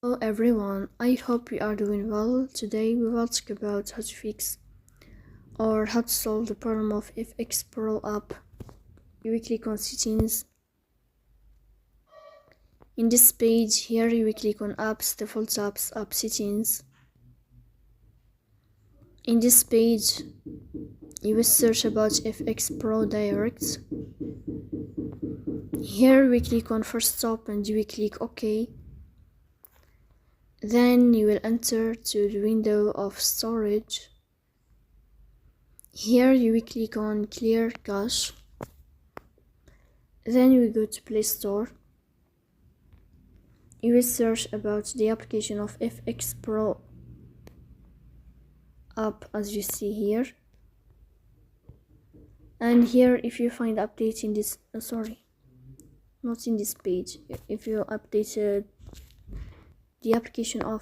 Hello everyone, I hope you are doing well. Today we will talk about how to fix or how to solve the problem of FxPro app. You will click on settings. In this page here you will click on apps, default apps, app settings. In this page you will search about FxPro Direct. Here we click on first stop and you will click OK. Then you will enter to the window of storage. Here you will click on clear cache. Then you will go to Play Store. You will search about the application of FxPro app as you see here. And here if you find update in this, not in this page, if you updated the application of